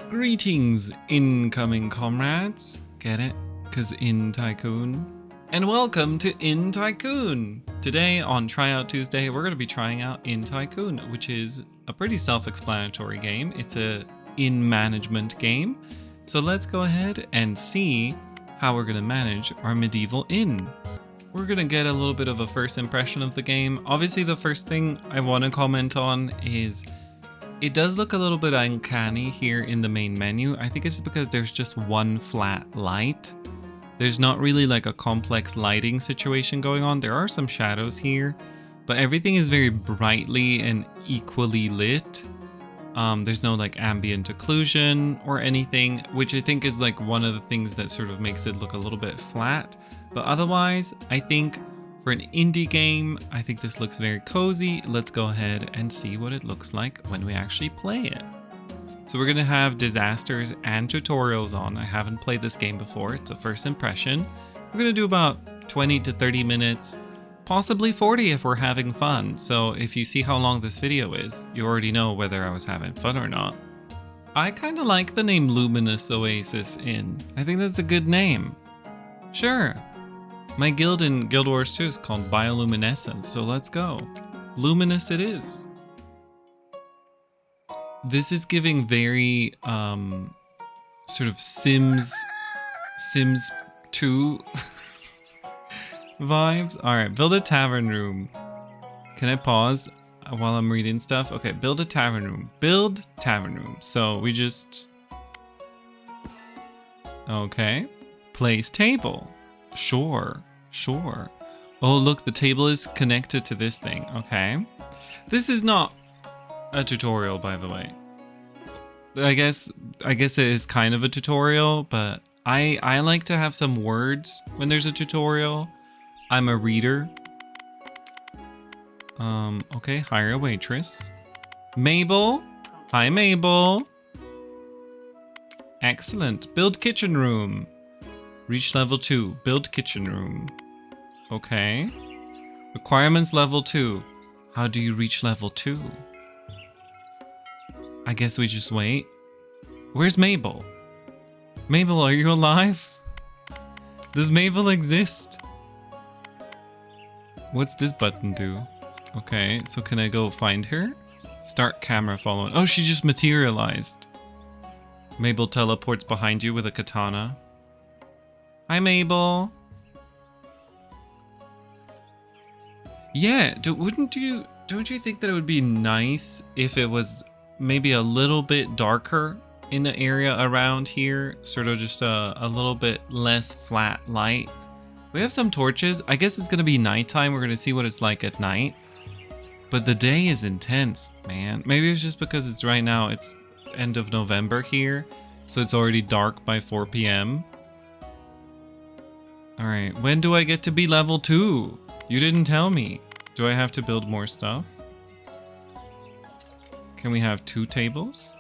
Greetings, incoming comrades. Get it? Cause Inn Tycoon. And welcome to Inn Tycoon. Today on Tryout Tuesday, we're going to be trying out Inn Tycoon, which is a pretty self-explanatory game. It's a inn management game. So let's go ahead and see how we're going to manage our medieval inn. We're going to get a little bit of a first impression of the game. Obviously, the first thing I want to comment on is it does look a little bit uncanny here in the main menu. I think it's because there's just one flat light. There's not really like a complex lighting situation going on. There are some shadows here, but everything is very brightly and equally lit. There's no like ambient occlusion or anything, which I think is like one of the things that sort of makes it look a little bit flat. But otherwise, I think for an indie game, I think this looks very cozy. Let's go ahead and see what it looks like when we actually play it. So we're going to have disasters and tutorials on. I haven't played this game before. It's a first impression. We're going to do about 20 to 30 minutes, possibly 40 if we're having fun. So if you see how long this video is, you already know whether I was having fun or not. I kind of like the name Luminous Oasis Inn. I think that's a good name. Sure. My guild in Guild Wars 2 is called Bioluminescence, so let's go. Luminous it is. This is giving very sort of Sims 2 vibes. All right, build a tavern room. Can I pause while I'm reading stuff? Okay, build a tavern room. Build tavern room. So we just... Okay. Place table. Sure. Oh, look, the table is connected to this thing. Okay. This is not a tutorial, by the way. I guess it is kind of a tutorial, but I like to have some words when there's a tutorial. I'm a reader. Okay, hire a waitress. Mabel. Hi, Mabel. Excellent. Build kitchen room. Reach level 2. Build kitchen room. Okay. Requirements level 2. How do you reach level 2? I guess we just wait. Where's Mabel? Mabel, are you alive? Does Mabel exist? What's this button do? Okay, so can I go find her? Start camera following. Oh, she just materialized. Mabel teleports behind you with a katana. Hi, Mabel. Yeah, don't you think that it would be nice if it was maybe a little bit darker in the area around here? Sort of just a little bit less flat light. We have some torches. I guess it's going to be nighttime. We're going to see what it's like at night. But the day is intense, man. Maybe it's just because it's right now, it's end of November here. So it's already dark by 4 p.m. Alright, when do I get to be level 2? You didn't tell me. Do I have to build more stuff? Can we have 2 tables?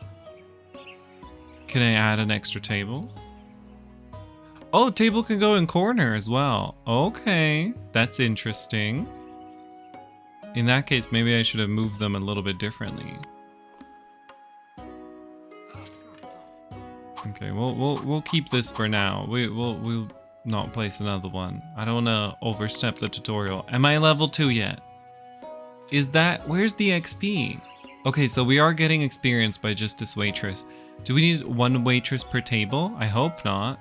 Can I add an extra table? Oh, table can go in corner as well. Okay, that's interesting. In that case, maybe I should have moved them a little bit differently. Okay, we'll keep this for now. We'll not place another one. I don't want to overstep the tutorial. Am I level 2 yet? Where's the XP? Okay, so we are getting experience by just this waitress. Do we need 1 waitress per table? I hope not.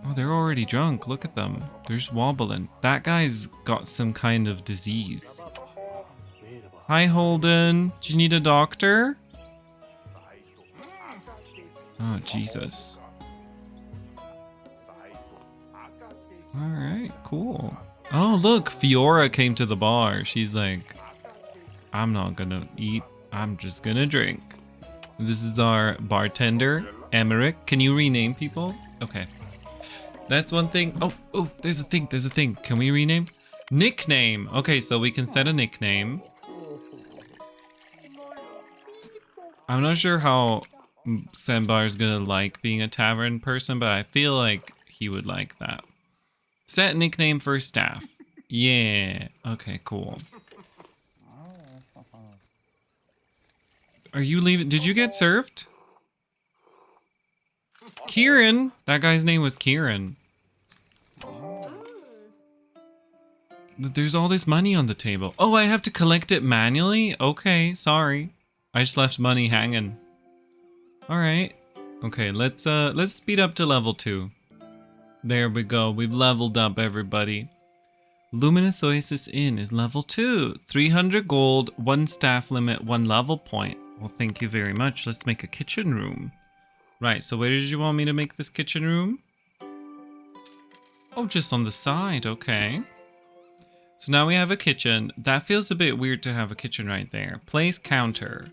Oh, they're already drunk. Look at them. They're just wobbling. That guy's got some kind of disease. Hi, Holden. Do you need a doctor? Oh, Jesus. Alright, cool. Oh, look, Fiora came to the bar. She's like, I'm not gonna eat, I'm just gonna drink. This is our bartender, Emmerich. Can you rename people? Okay. That's one thing. Oh, there's a thing. Can we rename? Nickname. Okay, so we can set a nickname. I'm not sure how Sambar is gonna like being a tavern person, but I feel like he would like that. Set nickname for staff. Yeah. Okay, cool. Are you leaving? Did you get served? Kieran! That guy's name was Kieran. There's all this money on the table. Oh, I have to collect it manually? Okay, sorry. I just left money hanging. Alright. Okay, let's speed up to level 2. There we go. We've leveled up, everybody. Luminous Oasis Inn is level 2. 300 gold, 1 staff limit, 1 level point. Well, thank you very much. Let's make a kitchen room. Right, so where did you want me to make this kitchen room? Oh, just on the side. Okay. So now we have a kitchen. That feels a bit weird to have a kitchen right there. Place counter.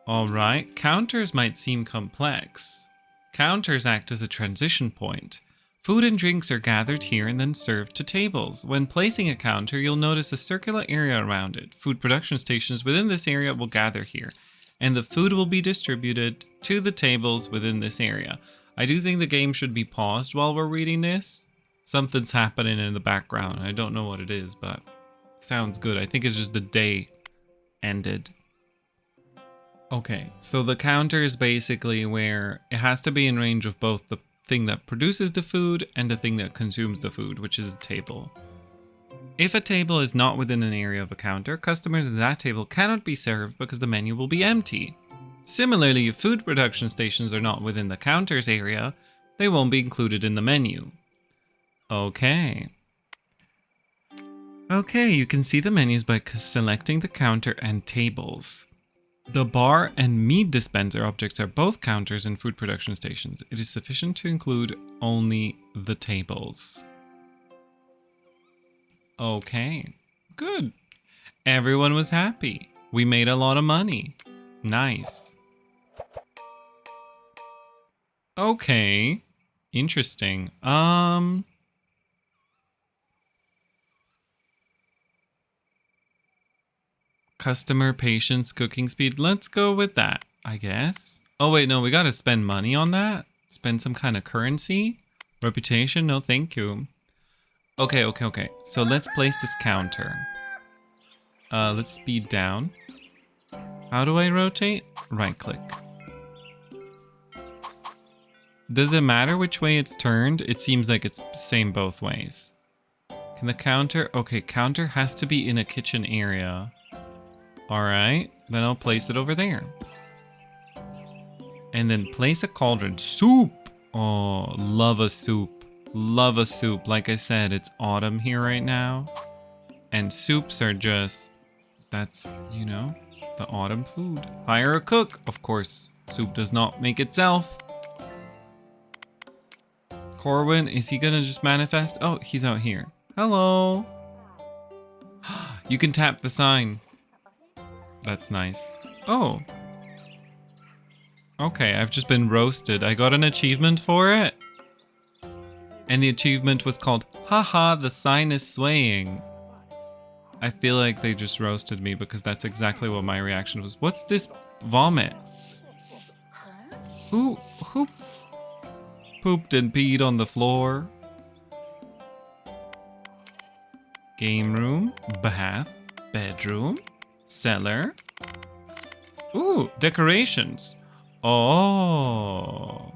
Alright, counters might seem complex. Counters act as a transition point. Food and drinks are gathered here and then served to tables. When placing a counter, you'll notice a circular area around it. Food production stations within this area will gather here, and the food will be distributed to the tables within this area. I do think the game should be paused while we're reading this. Something's happening in the background. I don't know what it is, but sounds good. I think it's just the day ended. Okay, so the counter is basically where it has to be in range of both the thing that produces the food and the thing that consumes the food, which is a table. If a table is not within an area of a counter, customers at that table cannot be served because the menu will be empty. Similarly, if food production stations are not within the counters area, they won't be included in the menu. Okay. Okay, you can see the menus by selecting the counter and tables. The bar and mead dispenser objects are both counters in food production stations. It is sufficient to include only the tables. Okay, good. Everyone was happy. We made a lot of money. Nice. Okay, interesting. Customer patience, cooking speed. Let's go with that, I guess. Oh wait, no, we gotta spend money on that? Spend some kind of currency? Reputation? No, thank you. Okay. So let's place this counter. Let's speed down. How do I rotate? Right click. Does it matter which way it's turned? It seems like it's the same both ways. Can the counter? Okay, counter has to be in a kitchen area. Alright, then I'll place it over there. And then place a cauldron. Soup! Oh, love a soup. Love a soup. Like I said, it's autumn here right now. And soups are just, that's, you know, the autumn food. Hire a cook. Of course, soup does not make itself. Corwin, is he gonna just manifest? Oh, he's out here. Hello. You can tap the sign. That's nice. Oh. Okay, I've just been roasted. I got an achievement for it. And the achievement was called, haha, the sign is swaying. I feel like they just roasted me because that's exactly what my reaction was. What's this vomit? Who pooped and peed on the floor? Game room, bath, bedroom. Cellar. Ooh, decorations. Oh.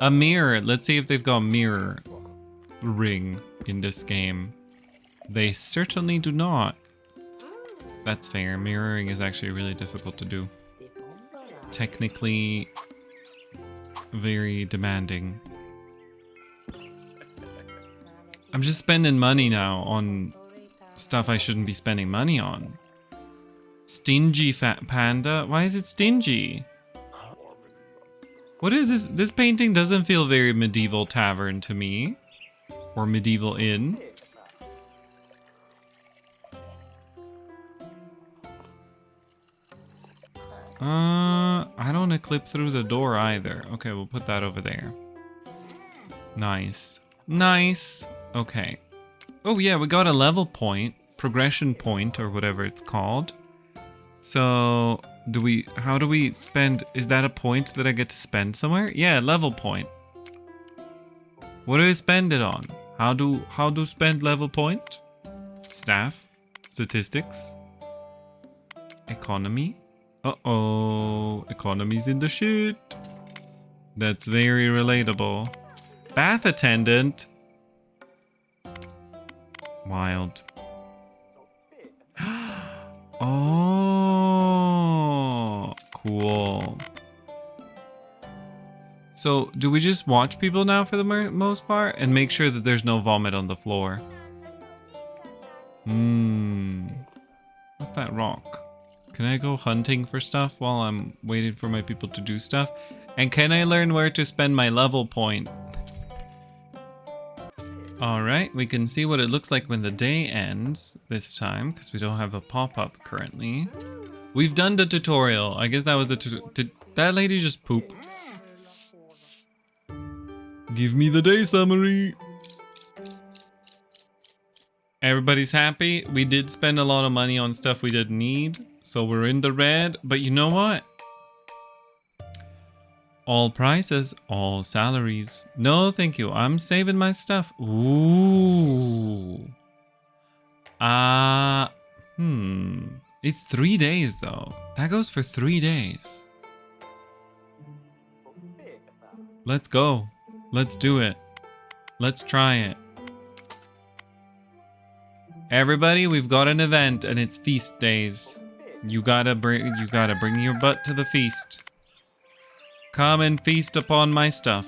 A mirror. Let's see if they've got mirror ring in this game. They certainly do not. That's fair. Mirroring is actually really difficult to do. Technically very demanding. I'm just spending money now on stuff I shouldn't be spending money on. Stingy fat panda? Why is it stingy? What is this? This painting doesn't feel very medieval tavern to me. Or medieval inn. I don't want to clip through the door either. Okay, we'll put that over there. Nice. Nice. Okay. Oh yeah, we got a level point. Progression point or whatever it's called. So, how do we spend, is that a point that I get to spend somewhere? Yeah, level point. What do I spend it on? How do spend level point? Staff, statistics, economy. Uh-oh. Economy's in the shit. That's very relatable. Bath attendant. Wild. Oh, cool. So, do we just watch people now for the most part and make sure that there's no vomit on the floor? What's that rock? Can I go hunting for stuff while I'm waiting for my people to do stuff? And can I learn where to spend my level point? Alright, we can see what it looks like when the day ends this time, because we don't have a pop-up currently. We've done the tutorial. I guess that was the did that lady just poop? Give me the day summary. Everybody's happy. We did spend a lot of money on stuff we didn't need, so we're in the red. But you know what? All prices, all salaries. No, thank you. I'm saving my stuff. Ooh. It's 3 days though. That goes for 3 days. Let's go. Let's do it. Let's try it. Everybody, we've got an event and it's feast days. You gotta bring your butt to the feast. Come and feast upon my stuff.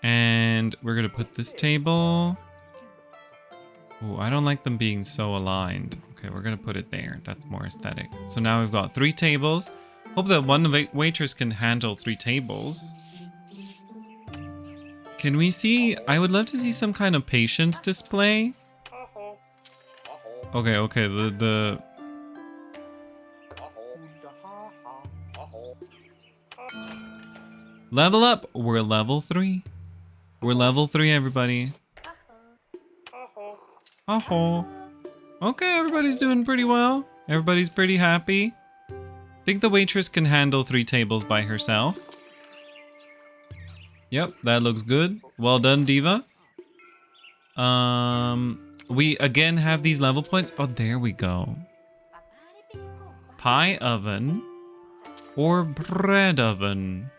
And we're gonna put this table. Oh, I don't like them being so aligned. Okay, we're gonna put it there. That's more aesthetic. So now we've got 3 tables. Hope that one waitress can handle 3 tables. Can we see? I would love to see some kind of patience display. Okay, the level up. We're level 3. We're level 3, everybody. Okay, everybody's doing pretty well. Everybody's pretty happy. Think the waitress can handle 3 tables by herself. Yep, that looks good. Well done, Diva. We again have these level points. Oh, there we go. Pie oven or bread oven?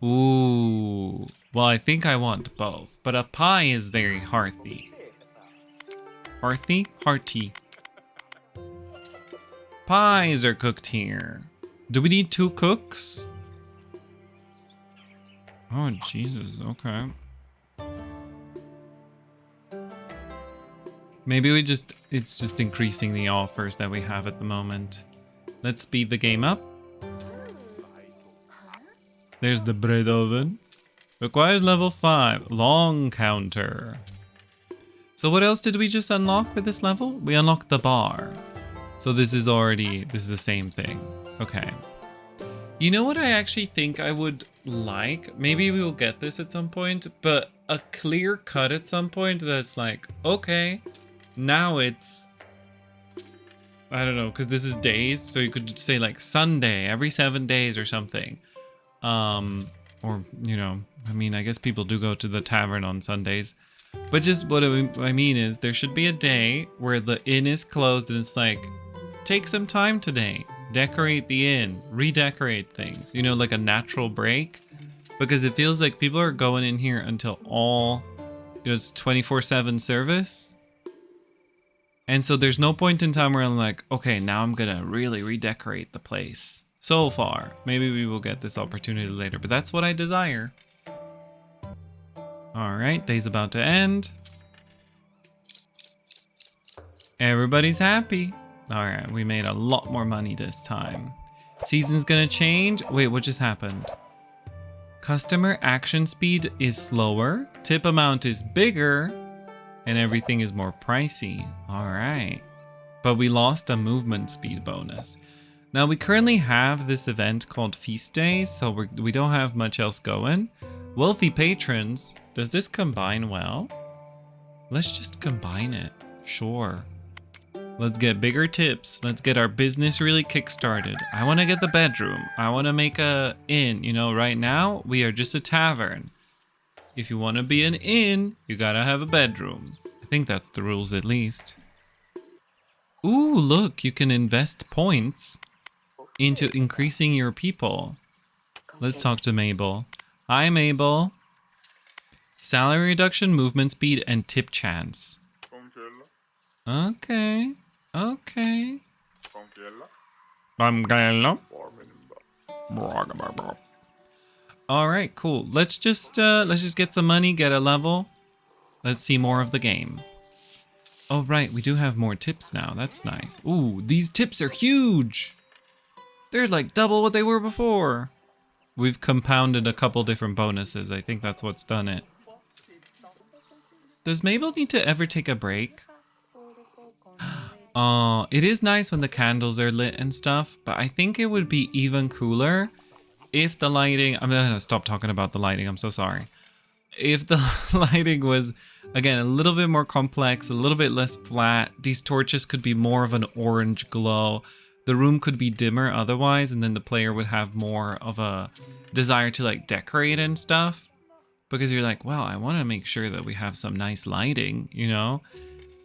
Ooh. Well, I think I want both, but a pie is very hearty. Hearty? Hearty. Pies are cooked here. Do we need 2 cooks? Oh, Jesus. Okay. Maybe it's just increasing the offers that we have at the moment. Let's speed the game up. There's the bread oven. Requires level 5. Long counter. So what else did we just unlock with this level? We unlocked the bar. So this is the same thing. Okay. You know what I actually think I would like? Maybe we will get this at some point, but a clear cut at some point that's like, okay, now it's, I don't know, because this is days, so you could say like Sunday, every 7 days or something. Or, you know, I mean, I guess people do go to the tavern on Sundays. But just what I mean is there should be a day where the inn is closed and it's like, take some time today. Decorate the inn, redecorate things, you know, like a natural break, because it feels like people are going in here until it's 24/7 service. And so there's no point in time where I'm like, okay, now I'm gonna really redecorate the place. So far, maybe we will get this opportunity later, but that's what I desire. All right, day's about to end. Everybody's happy. All right, we made a lot more money this time. Season's gonna change. Wait, what just happened? Customer action speed is slower, tip amount is bigger, and everything is more pricey. All right, but we lost a movement speed bonus. Now we currently have this event called Feast Days, so we don't have much else going. Wealthy patrons, does this combine well? Let's just combine it, sure. Let's get bigger tips. Let's get our business really kickstarted. I want to get the bedroom. I want to make a inn. You know, right now we are just a tavern. If you want to be an inn, you gotta have a bedroom. I think that's the rules at least. Ooh, look, you can invest points into increasing your people. Let's talk to Mabel. Hi, Mabel. Salary reduction, movement speed, and tip chance. Okay. Okay. All right, cool. Let's just get some money, get a level. Let's see more of the game. Oh, right, we do have more tips now. That's nice. Ooh, these tips are huge. They're like double what they were before. We've compounded a couple different bonuses. I think that's what's done it. Does Mabel need to ever take a break? Oh, it is nice when the candles are lit and stuff, but I think it would be even cooler if the lighting... I'm gonna stop talking about the lighting, I'm so sorry. If the lighting was, again, a little bit more complex, a little bit less flat, these torches could be more of an orange glow. The room could be dimmer otherwise, and then the player would have more of a desire to like decorate and stuff. Because you're like, well, I want to make sure that we have some nice lighting, you know?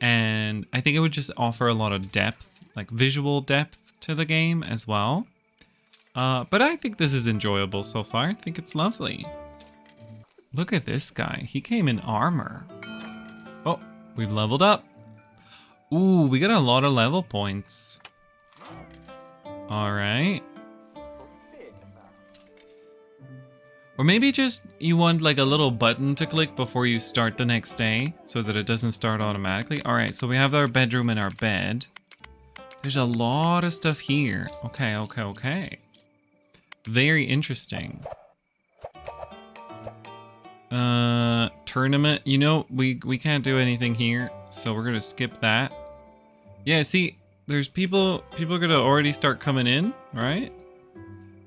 And I think it would just offer a lot of depth, like visual depth to the game as well. But I think this is enjoyable so far. I think it's lovely. Look at this guy. He came in armor. Oh, we've leveled up. Ooh, we got a lot of level points. All right. Or maybe just you want like a little button to click before you start the next day so that it doesn't start automatically. All right, so we have our bedroom and our bed. There's a lot of stuff here. Okay, okay, okay. Very interesting. Tournament. You know, we can't do anything here, so we're gonna skip that. Yeah, see, there's people are gonna already start coming in, right?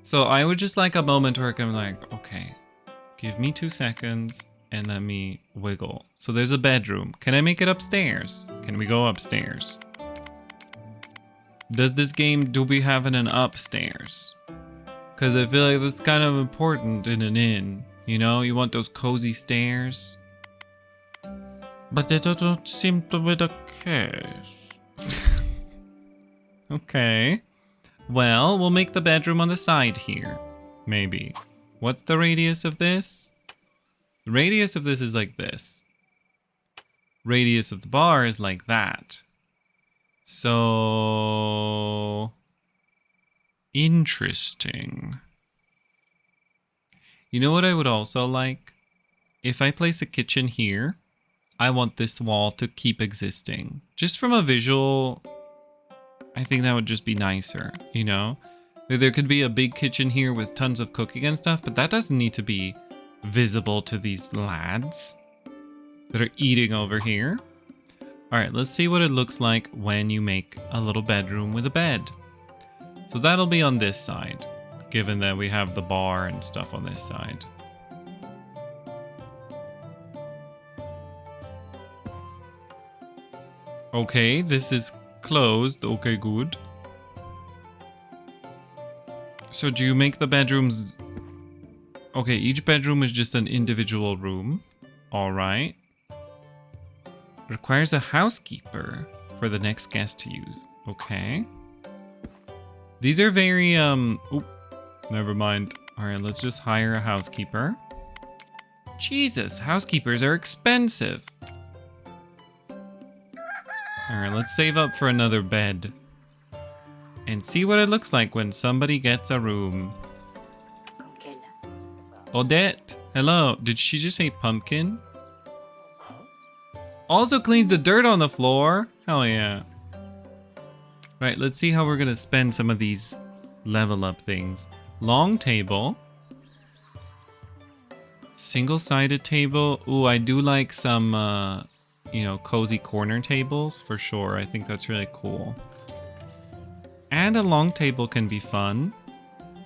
So I would just like a moment where I'm like, okay, give me 2 seconds and let me wiggle. So there's a bedroom. Can I make it upstairs? Can we go upstairs? Does this game, do we have an upstairs? Because I feel like that's kind of important in an inn. You know, you want those cozy stairs. But they don't seem to be the case. Okay. Well, we'll make the bedroom on the side here. Maybe. What's the radius of this? The radius of this is like this. Radius of the bar is like that. So... interesting. You know what I would also like? If I place a kitchen here, I want this wall to keep existing. Just from a visual... I think that would just be nicer, you know? There could be a big kitchen here with tons of cooking and stuff, but that doesn't need to be visible to these lads that are eating over here. All right, let's see what it looks like when you make a little bedroom with a bed. So that'll be on this side, given that we have the bar and stuff on this side. Okay, this is closed. Okay, good. So do you make the bedrooms... Okay, each bedroom is just an individual room. All right. Requires a housekeeper for the next guest to use. Okay. These are very, oop, never mind. All right, let's just hire a housekeeper. Jesus, housekeepers are expensive. All right, let's save up for another bed and see what it looks like when somebody gets a room. Odette, hello. Did she just say pumpkin? Also cleans the dirt on the floor. Hell yeah. Right, let's see how we're gonna spend some of these level up things. Long table. Single-sided table. Ooh, I do like some, you know, cozy corner tables for sure. I think that's really cool. And a long table can be fun.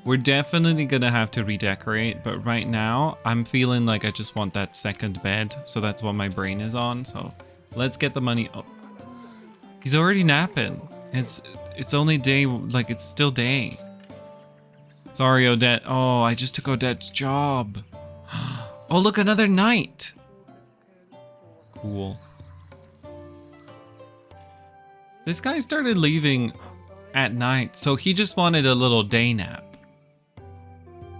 We're definitely gonna have to redecorate, but right now I'm feeling like I just want that second bed. So that's what my brain is on. So let's get the money. Oh, he's already napping. It's only day, like it's still day. Sorry, Odette. Oh, I just took Odette's job. Oh, look, another night. Cool. This guy started leaving at night, so he just wanted a little day nap.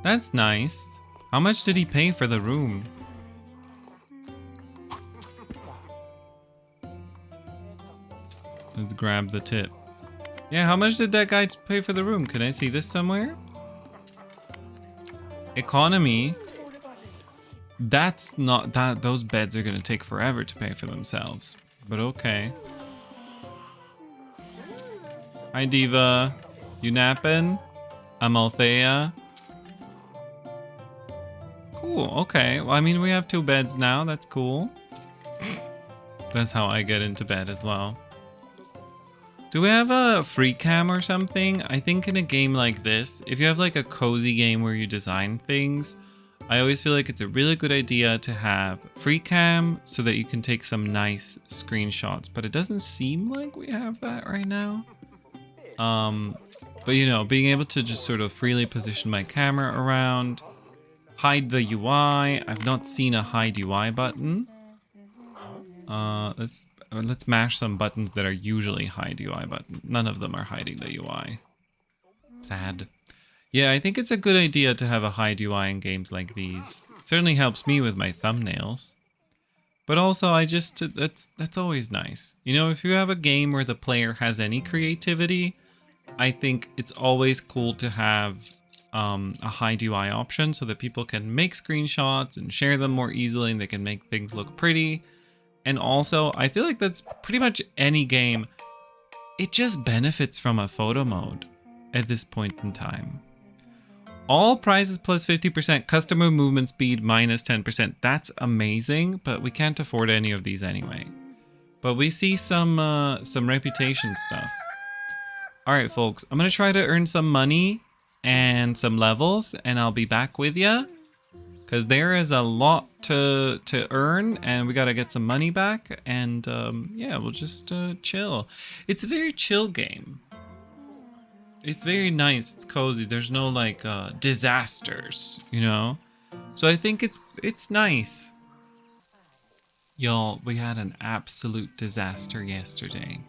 That's nice. How much did he pay for the room? Let's grab the tip. Yeah, how much did that guy pay for the room? Can I see this somewhere? Economy. That's not that. Those beds are gonna take forever to pay for themselves. But okay. Hi, Diva. You napping? I'm Althea. Cool. Okay. Well, I mean, we have 2 beds now. That's cool. That's how I get into bed as well. Do we have a free cam or something? I think in a game like this, if you have like a cozy game where you design things, I always feel like it's a really good idea to have free cam so that you can take some nice screenshots, but it doesn't seem like we have that right now. But you know, being able to just sort of freely position my camera around, hide the UI. I've not seen a hide UI button. Let's mash some buttons that are usually hide UI buttons. None of them are hiding the UI. Sad. Yeah, I think it's a good idea to have a hide UI in games like these. Certainly helps me with my thumbnails. But also, that's always nice. You know, if you have a game where the player has any creativity, I think it's always cool to have a hide UI option so that people can make screenshots and share them more easily and they can make things look pretty. And also, I feel like that's pretty much any game. It just benefits from a photo mode at this point in time. All prizes plus 50%, customer movement speed minus 10%. That's amazing, but we can't afford any of these anyway. But we see some reputation stuff. All right, folks, I'm gonna try to earn some money and some levels, and I'll be back with ya. Because there is a lot to earn, and we gotta get some money back, and yeah, we'll just chill. It's a very chill game. It's very nice, it's cozy, there's no like disasters, you know? So I think it's nice. Y'all, we had an absolute disaster yesterday.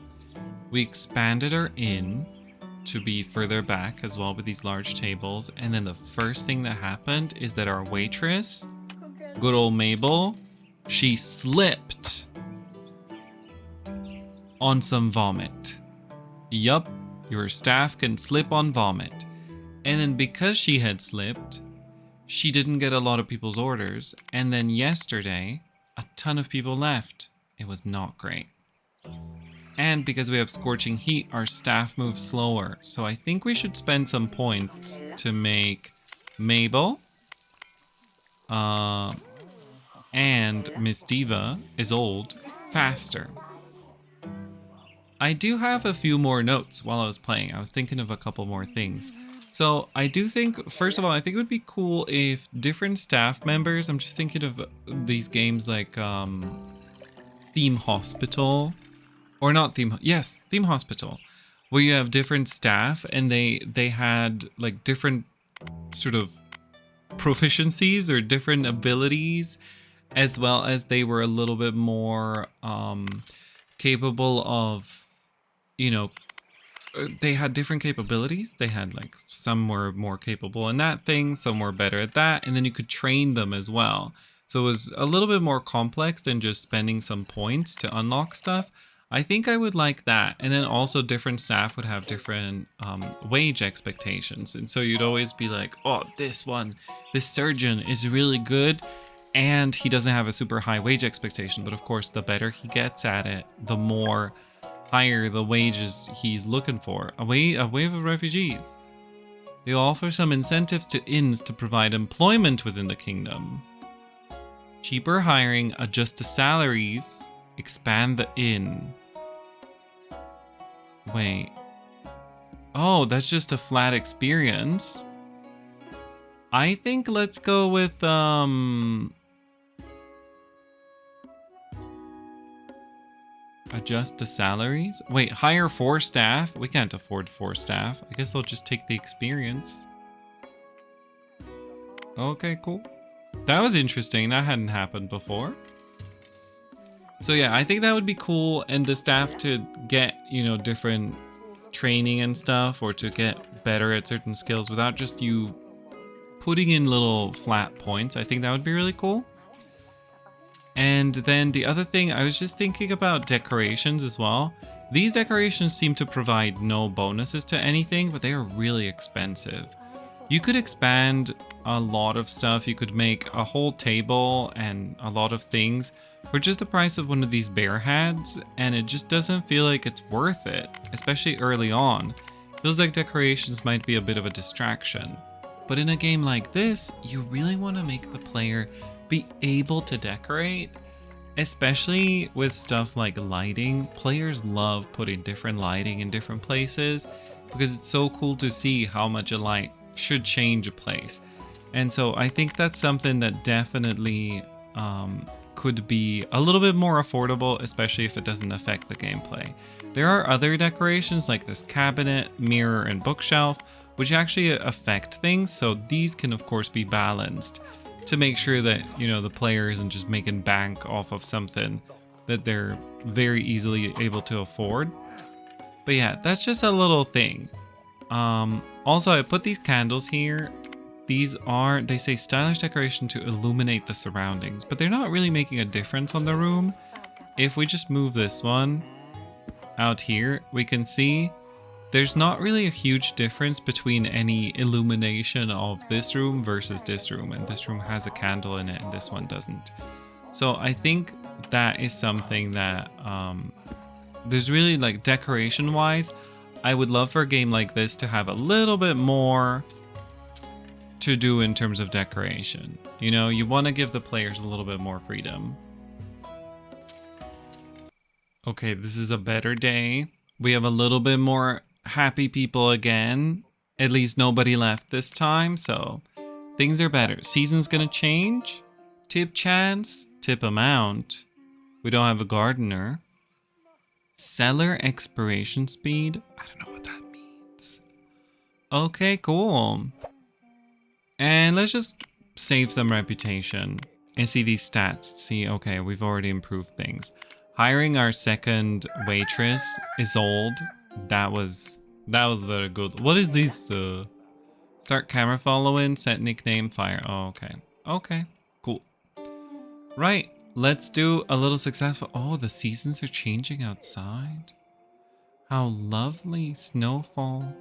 We expanded our inn to be further back as well with these large tables, and then the first thing that happened is that our waitress, good old Mabel, she slipped on some vomit. Yup, your staff can slip on vomit. And then because she had slipped, she didn't get a lot of people's orders, and then yesterday a ton of people left. It was not great. And because we have scorching heat, our staff moves slower. So I think we should spend some points to make Mabel and Miss Diva is old faster. I do have a few more notes while I was playing. I was thinking of a couple more things. So I do think, first of all, I think it would be cool if different staff members, I'm just thinking of these games like Theme Hospital. Or not Theme Hospital, where you have different staff and they had like different sort of proficiencies or different abilities, as well as they were a little bit more capable of, you know, they had different capabilities. They had like some were more capable in that thing, some were better at that, and then you could train them as well. So it was a little bit more complex than just spending some points to unlock stuff. I think I would like that. And then also different staff would have different wage expectations. And so you'd always be like, oh, this surgeon is really good and he doesn't have a super high wage expectation. But of course, the better he gets at it, the more higher the wages he's looking for. A wave of refugees. They offer some incentives to inns to provide employment within the kingdom. Cheaper hiring, adjust the salaries, expand the inn. Wait. Oh, that's just a flat experience. I think let's go with adjust the salaries. Wait, hire 4 staff? We can't afford 4 staff. I guess I'll just take the experience. Okay, cool. That was interesting. That hadn't happened before. So yeah, I think that would be cool, and the staff to get, you know, different training and stuff, or to get better at certain skills without just you putting in little flat points. I think that would be really cool. And then the other thing, I was just thinking about decorations as well. These decorations seem to provide no bonuses to anything, but they are really expensive. You could expand a lot of stuff. You could make a whole table and a lot of things for just the price of one of these bear hats, and it just doesn't feel like it's worth it, especially early on. Feels like decorations might be a bit of a distraction. But in a game like this, you really want to make the player be able to decorate, especially with stuff like lighting. Players love putting different lighting in different places because it's so cool to see how much a light should change a place. And so I think that's something that definitely could be a little bit more affordable, especially if it doesn't affect the gameplay. There are other decorations like this cabinet, mirror, and bookshelf, which actually affect things. So these can of course be balanced to make sure that, you know, the player isn't just making bank off of something that they're very easily able to afford. But yeah, that's just a little thing. Also, I put these candles here. These are, they say, stylish decoration to illuminate the surroundings, but they're not really making a difference on the room. If we just move this one out here, we can see there's not really a huge difference between any illumination of this room versus this room, and this room has a candle in it and this one doesn't. So I think that is something that there's really, like, decoration wise, I would love for a game like this to have a little bit more to do in terms of decoration. You know, you want to give the players a little bit more freedom. Okay, this is a better day. We have a little bit more happy people again. At least nobody left this time, so things are better. Season's gonna change. Tip chance, tip amount. We don't have a gardener. Seller expiration speed. I don't know what that means. Okay, cool. And let's just save some reputation and see these stats. See, okay, we've already improved things. Hiring our second waitress is old. That was very good. What is this? Start camera following, set nickname, fire. Oh, okay. Okay, cool. Right, let's do a little successful. Oh, the seasons are changing outside. How lovely. Snowfall.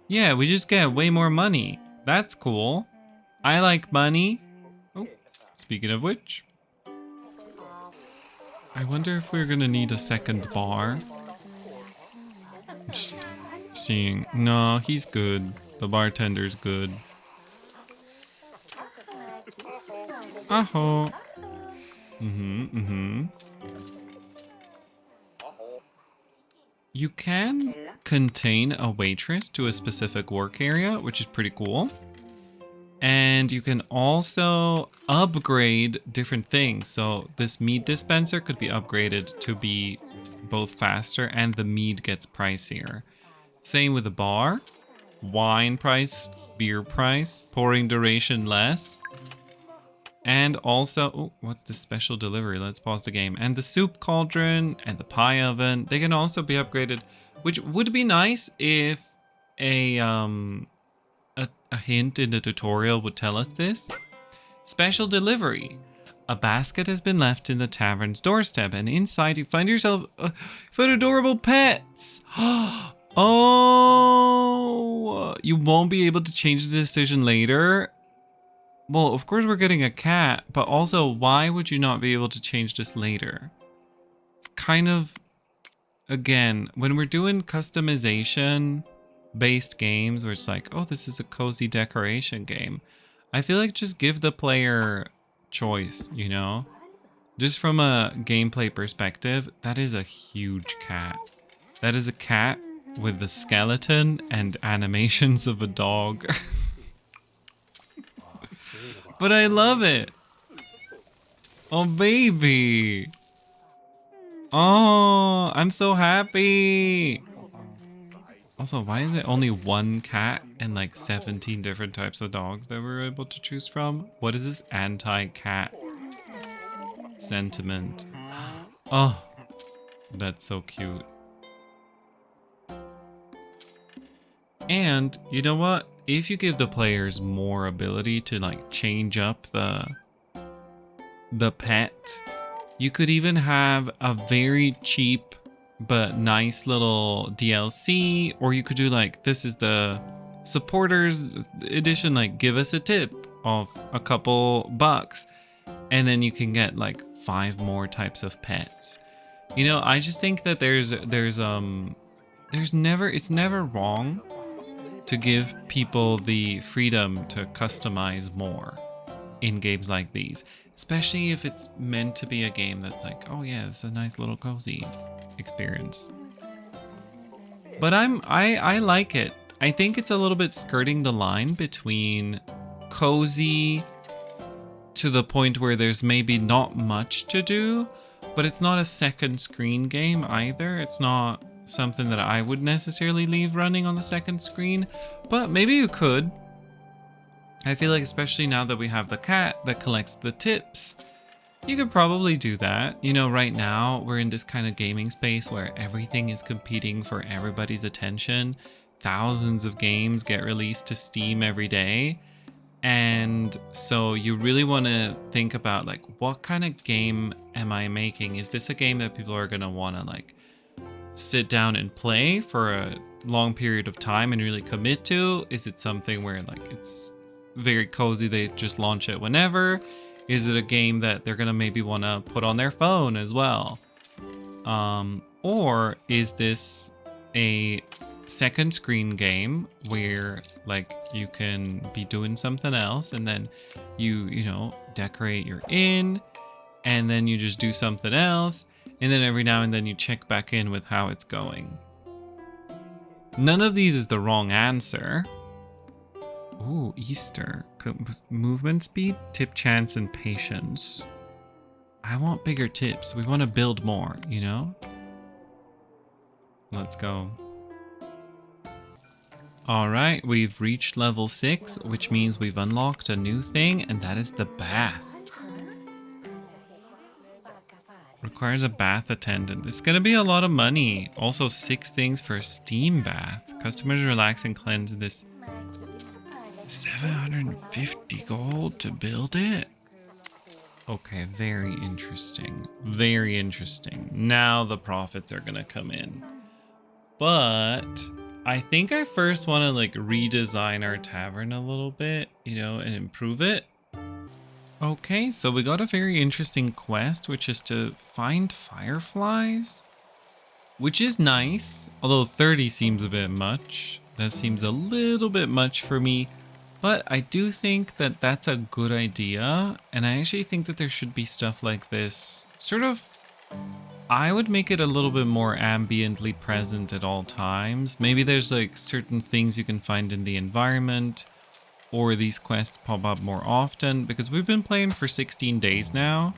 Yeah, we just get way more money. That's cool. I like money. Oh, speaking of which, I wonder if we're gonna need a second bar. Just seeing. No, he's good. The bartender's good. Aho. You can contain a waitress to a specific work area, which is pretty cool. And you can also upgrade different things. So this mead dispenser could be upgraded to be both faster and the mead gets pricier. Same with the bar. Wine price, beer price, pouring duration less. And also, oh, what's the special delivery? Let's pause the game. And the soup cauldron and the pie oven, they can also be upgraded, which would be nice if a hint in the tutorial would tell us this. Special delivery. A basket has been left in the tavern's doorstep, and inside you find yourself for adorable pets. Oh, you won't be able to change the decision later. Well, of course we're getting a cat, but also why would you not be able to change this later? It's kind of, again, when we're doing customization based games where it's like, oh, this is a cozy decoration game, I feel like just give the player choice, you know? Just from a gameplay perspective, that is a huge cat. That is a cat with the skeleton and animations of a dog. But I love it. Oh, baby. Oh, I'm so happy. Also, why is it only one cat and like 17 different types of dogs that we're able to choose from? What is this anti-cat sentiment? Oh, that's so cute. And you know what? If you give the players more ability to like change up the pet, you could even have a very cheap but nice little DLC, or you could do like, this is the supporters edition, like give us a tip of a couple bucks, and then you can get like 5 more types of pets. You know, I just think that it's never wrong to give people the freedom to customize more in games like these, especially if it's meant to be a game that's like, oh yeah, it's a nice little cozy experience. But I like it. I think it's a little bit skirting the line between cozy to the point where there's maybe not much to do, but it's not a second screen game either. It's not something that I would necessarily leave running on the second screen, but maybe you could. I feel like especially now that we have the cat that collects the tips, you could probably do that. You know, right now we're in this kind of gaming space where everything is competing for everybody's attention. Thousands of games get released to Steam every day. And so you really want to think about like, what kind of game am I making? Is this a game that people are going to want to like sit down and play for a long period of time and really commit to? Is it something where like it's very cozy, they just launch it whenever? Is it a game that they're gonna maybe want to put on their phone as well? Or is this a second screen game where like you can be doing something else and then you know, decorate your inn and then you just do something else, and then every now and then you check back in with how it's going? None of these is the wrong answer. Ooh, Easter. Movement speed, tip chance, and patience. I want bigger tips. We want to build more, you know? Let's go. Alright, we've reached level 6, which means we've unlocked a new thing, and that is the bath. Requires a bath attendant. It's gonna be a lot of money. Also 6 things for a steam bath. Customers relax and cleanse this. 750 gold to build it? Okay, very interesting. Very interesting. Now the profits are gonna come in. But I think I first want to like redesign our tavern a little bit, you know, and improve it. Okay, so we got a very interesting quest, which is to find fireflies, which is nice, although 30 seems a bit much. That seems a little bit much for me. But I do think that that's a good idea, and I actually think that there should be stuff like this. Sort of, I would make it a little bit more ambiently present at all times. Maybe there's like certain things you can find in the environment, or these quests pop up more often, because we've been playing for 16 days now.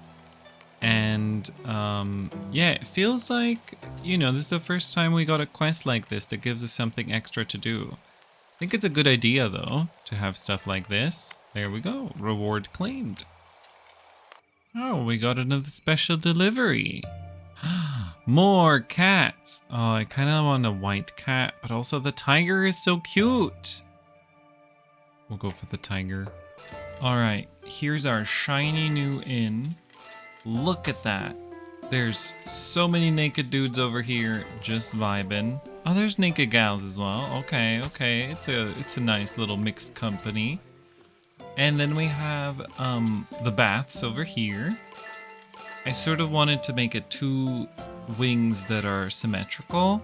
And yeah, it feels like, you know, this is the first time we got a quest like this that gives us something extra to do. I think it's a good idea, though, to have stuff like this. There we go. Reward claimed. Oh, we got another special delivery. More cats. Oh, I kind of want a white cat, but also the tiger is so cute. We'll go for the tiger. All right, here's our shiny new inn. Look at that. There's so many naked dudes over here just vibing. Oh, there's naked gals as well. Okay, okay. It's a nice little mixed company. And then we have the baths over here. I sort of wanted to make it 2 wings that are symmetrical,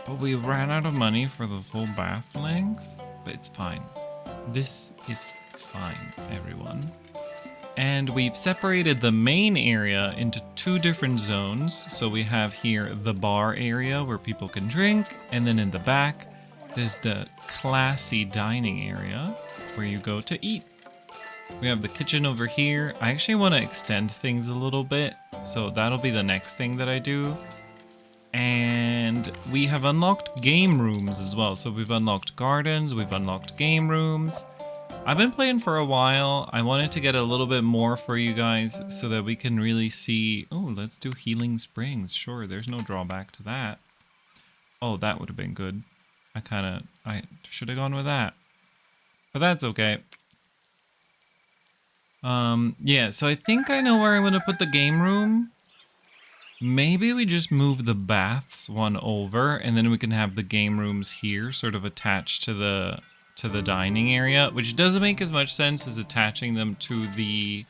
but we ran out of money for the full bath length, but it's fine. This is fine, everyone. And we've separated the main area into 2 different zones. So we have here the bar area where people can drink, and then in the back, there's the classy dining area where you go to eat. We have the kitchen over here. I actually want to extend things a little bit, so that'll be the next thing that I do. And we have unlocked game rooms as well. So we've unlocked gardens, we've unlocked game rooms. I've been playing for a while. I wanted to get a little bit more for you guys so that we can really see. Oh, let's do Healing Springs. Sure, there's no drawback to that. Oh, that would have been good. I should have gone with that. But that's okay. Yeah, so I think I know where I'm going to put the game room. Maybe we just move the baths one over, and then we can have the game rooms here, sort of attached to the dining area, which doesn't make as much sense as attaching them to the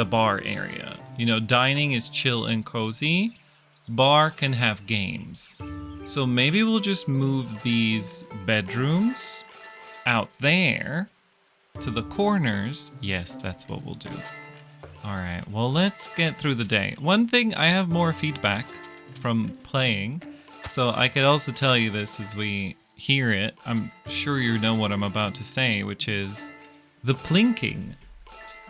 bar area. You know, dining is chill and cozy. Bar can have games. So maybe we'll just move these bedrooms out there to the corners. Yes, that's what we'll do. Alright, well, let's get through the day. One thing, I have more feedback from playing, so I could also tell you this as we hear it. I'm sure you know what I'm about to say, which is the plinking.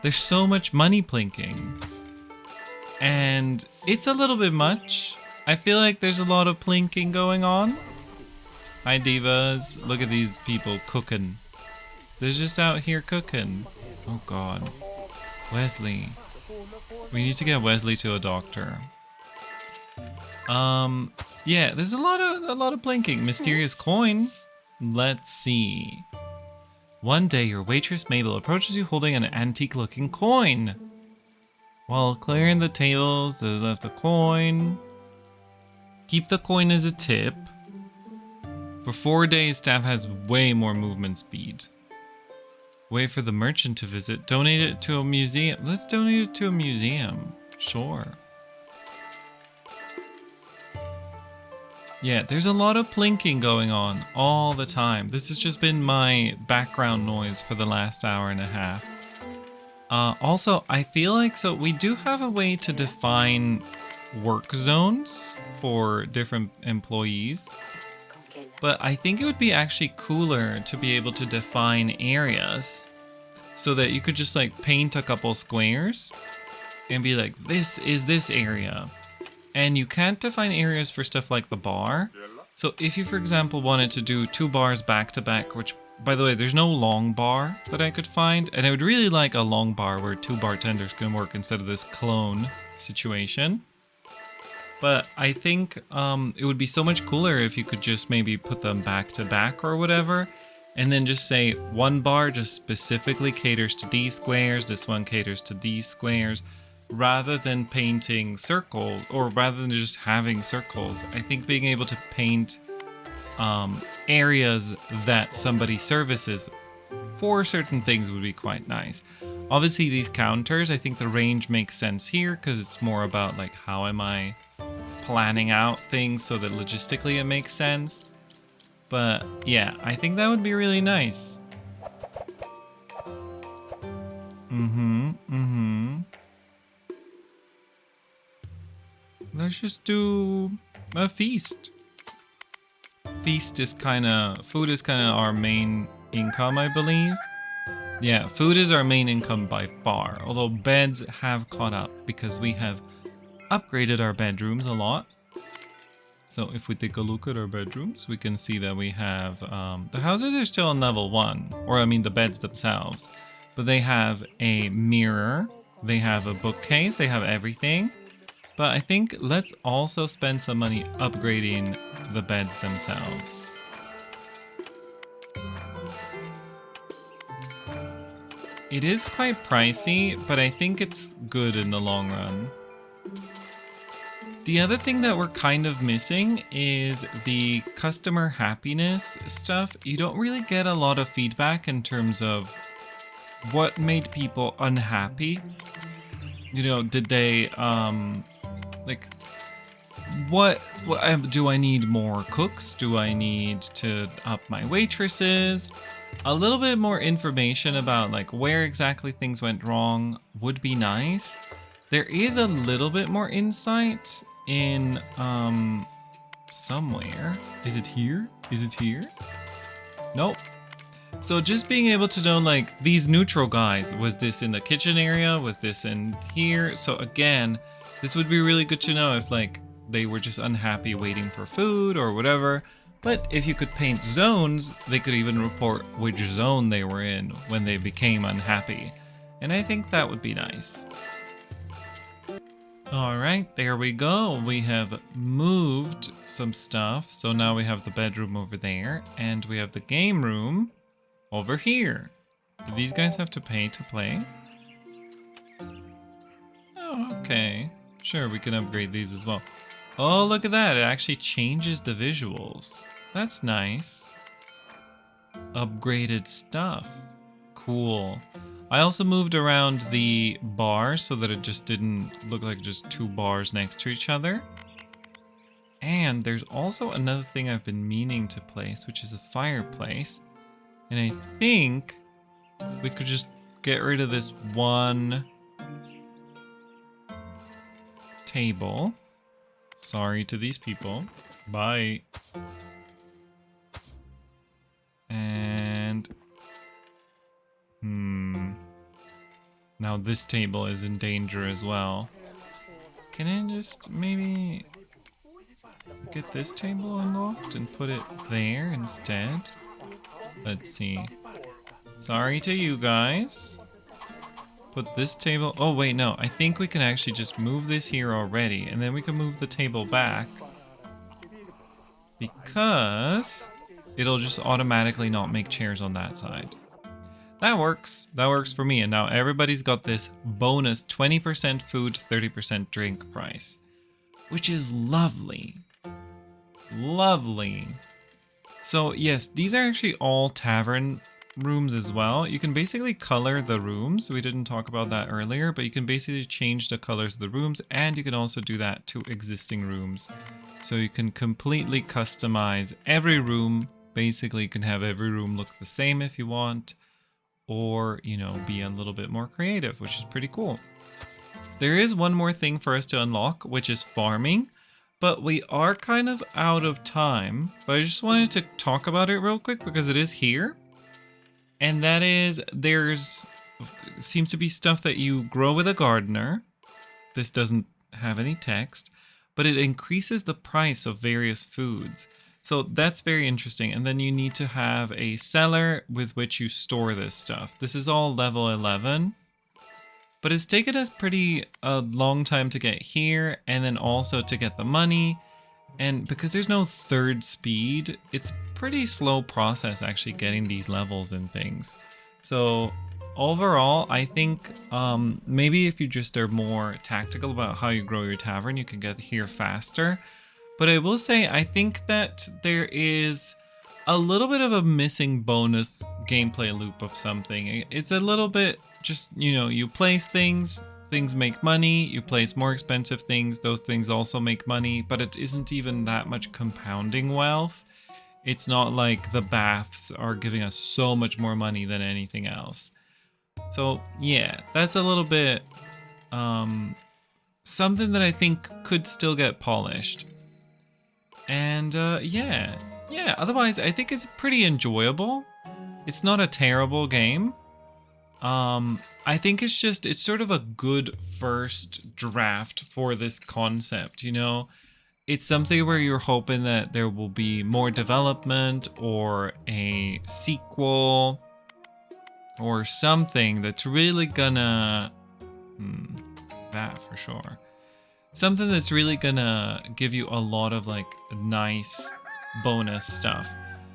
There's so much money plinking, and it's a little bit much. I feel like there's a lot of plinking going on. Hi, divas. Look at these people cooking. They're just out here cooking. Oh, God. Wesley. We need to get Wesley to a doctor. Yeah, there's a lot of blinking. Mysterious coin. Let's see. One day, your waitress Mabel approaches you holding an antique-looking coin. While clearing the tables, they left a coin. Keep the coin as a tip. For 4 days, staff has way more movement speed. Wait for the merchant to visit. Donate it to a museum. Let's donate it to a museum. Sure. Yeah, there's a lot of plinking going on all the time. This has just been my background noise for the last hour and a half. Also, I feel like, so we do have a way to define work zones for different employees. But I think it would be actually cooler to be able to define areas so that you could just like paint a couple squares and be like, this is this area. And you can't define areas for stuff like the bar. So if you, for example, wanted to do 2 bars back to back, which, by the way, there's no long bar that I could find. And I would really like a long bar where 2 bartenders can work instead of this clone situation. But I think it would be so much cooler if you could just maybe put them back to back or whatever. And then just say 1 bar just specifically caters to these squares. This one caters to these squares. Rather than painting circles, or rather than just having circles, I think being able to paint areas that somebody services for certain things would be quite nice. Obviously, these counters, I think the range makes sense here because it's more about like how am I planning out things so that logistically it makes sense. But yeah, I think that would be really nice. Let's just do a feast. Food is kind of our main income, I believe. Yeah, food is our main income by far. Although beds have caught up because we have upgraded our bedrooms a lot. So if we take a look at our bedrooms, we can see that we have, the houses are still on level 1, or I mean the beds themselves, but they have a mirror, they have a bookcase, they have everything. But I think let's also spend some money upgrading the beds themselves. It is quite pricey, but I think it's good in the long run. The other thing that we're kind of missing is the customer happiness stuff. You don't really get a lot of feedback in terms of what made people unhappy. You know, did they, like, what do I need more cooks? Do I need to up my waitresses? A little bit more information about like where exactly things went wrong would be nice. There is a little bit more insight in somewhere. Is it here? Is it here? Nope. So just being able to know like these neutral guys, was this in the kitchen area? Was this in here? So again, this would be really good to know if like they were just unhappy waiting for food or whatever. But if you could paint zones, they could even report which zone they were in when they became unhappy. And I think that would be nice. Alright, there we go. We have moved some stuff. So now we have the bedroom over there, and we have the game room over here. Do these guys have to pay to play? Oh, okay. Sure, we can upgrade these as well. Oh, look at that. It actually changes the visuals. That's nice. Upgraded stuff. Cool. I also moved around the bar so that it just didn't look like just two bars next to each other. And there's also another thing I've been meaning to place, which is a fireplace. And I think we could just get rid of this one table. Sorry to these people. Bye. And now this table is in danger as well. Can I just maybe get this table unlocked and put it there instead? Let's see. Sorry to you guys. Put this table... Oh wait, no. I think we can actually just move this here already, and then we can move the table back. Because it'll just automatically not make chairs on that side. That works. That works for me. And now everybody's got this bonus 20% food, 30% drink price, which is lovely. Lovely. So yes, these are actually all tavern rooms as well. You can basically color the rooms. We didn't talk about that earlier, but you can basically change the colors of the rooms, and you can also do that to existing rooms. So you can completely customize every room. Basically, you can have every room look the same if you want, or, you know, be a little bit more creative, which is pretty cool. There is one more thing for us to unlock, which is farming, but we are kind of out of time. But I just wanted to talk about it real quick because it is here. And that is, seems to be stuff that you grow with a gardener. This doesn't have any text, but it increases the price of various foods. So that's very interesting. And then you need to have a cellar with which you store this stuff. This is all level 11, but it's taken us a long time to get here, and then also to get the money. And because there's no third speed, it's pretty slow process actually getting these levels and things. So overall, I think maybe if you just are more tactical about how you grow your tavern, you can get here faster. But I will say, I think that there is a little bit of a missing bonus gameplay loop of something. It's a little bit just, you know, you place things, things make money, you place more expensive things, those things also make money, but it isn't even that much compounding wealth. It's not like the baths are giving us so much more money than anything else. So yeah, that's a little bit something that I think could still get polished. And yeah, otherwise I think it's pretty enjoyable. It's not a terrible game. I think it's sort of a good first draft for this concept, you know? It's something where you're hoping that there will be more development or a sequel or something that's really gonna... that for sure. Something that's really gonna give you a lot of like nice bonus stuff.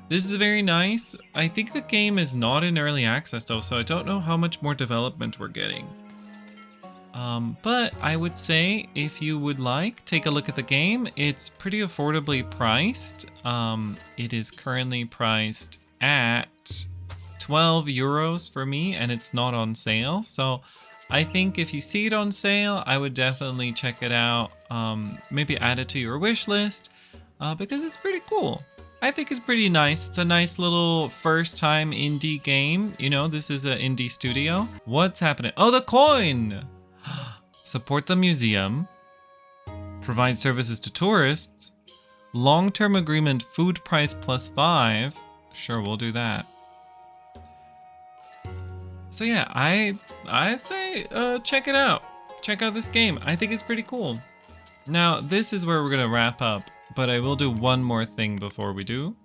This is very nice. I think the game is not in early access though, so I don't know how much more development we're getting. But I would say if you would like, take a look at the game. It's pretty affordably priced. It is currently priced at 12 euros for me, and it's not on sale. So I think if you see it on sale, I would definitely check it out. Maybe add it to your wish list because it's pretty cool. I think it's pretty nice. It's a nice little first time indie game. You know, this is an indie studio. What's happening? Oh, the coin! Support the museum. Provide services to tourists. Long-term agreement, food price +5. Sure, we'll do that. So yeah, I say check it out. Check out this game. I think it's pretty cool. Now, this is where we're gonna wrap up, but I will do one more thing before we do.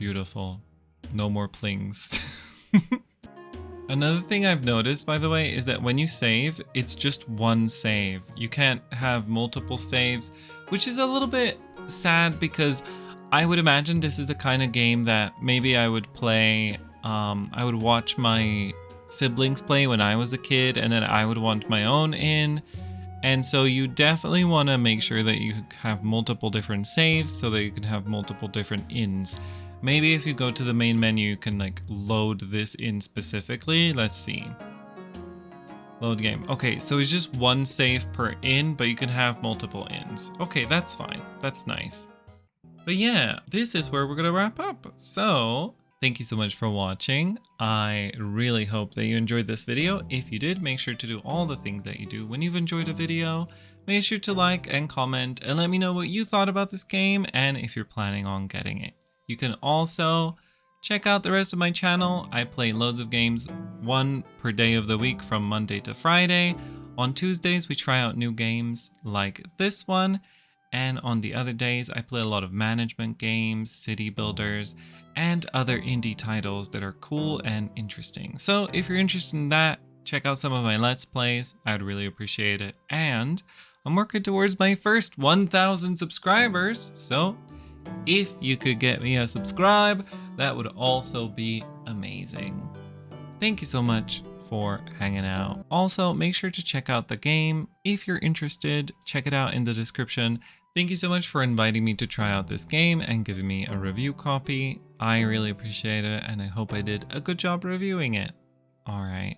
Beautiful. No more plings. Another thing I've noticed, by the way, is that when you save, it's just one save. You can't have multiple saves, which is a little bit sad because I would imagine this is the kind of game that maybe I would play. I would watch my siblings play when I was a kid, and then I would want my own inn. And so you definitely want to make sure that you have multiple different saves so that you can have multiple different inns. Maybe if you go to the main menu, you can like load this in specifically. Let's see. Load game. Okay, so it's just one save per inn, but you can have multiple inns. Okay, that's fine. That's nice. But yeah, this is where we're going to wrap up. So thank you so much for watching. I really hope that you enjoyed this video. If you did, make sure to do all the things that you do when you've enjoyed a video. Make sure to like and comment and let me know what you thought about this game and if you're planning on getting it. You can also check out the rest of my channel. I play loads of games, one per day of the week from Monday to Friday. On Tuesdays, we try out new games like this one. And on the other days, I play a lot of management games, city builders, and other indie titles that are cool and interesting. So if you're interested in that, check out some of my Let's Plays. I would really appreciate it. And I'm working towards my first 1,000 subscribers. So if you could get me a subscribe, that would also be amazing. Thank you so much for hanging out. Also, make sure to check out the game. If you're interested, check it out in the description. Thank you so much for inviting me to try out this game and giving me a review copy. I really appreciate it, and I hope I did a good job reviewing it. All right,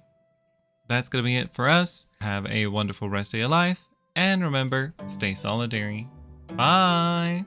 that's gonna be it for us. Have a wonderful rest of your life, and remember, stay solidary. Bye!